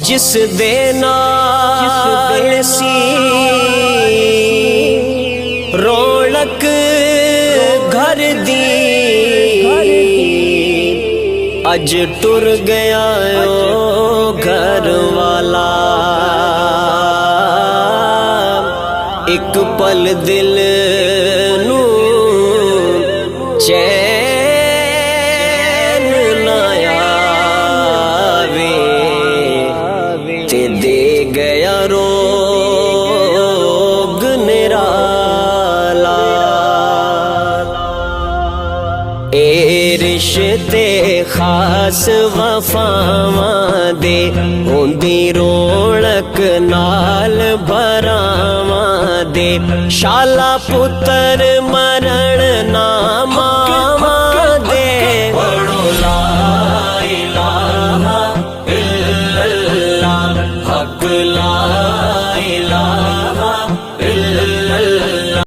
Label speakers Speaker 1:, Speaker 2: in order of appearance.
Speaker 1: جس دے نال سی رونق گھر دی اج ٹر گیا او گھر والا ایک پل دل نو چین نہ آوے تے دے گیا روگ نرالا اے رشتے خاص وفاواں دے ہوندی رونق نال بھراواں دے شالا پتر مرن نا ماواں دے پڑھو لا الہ الا اللہ حق لا الہ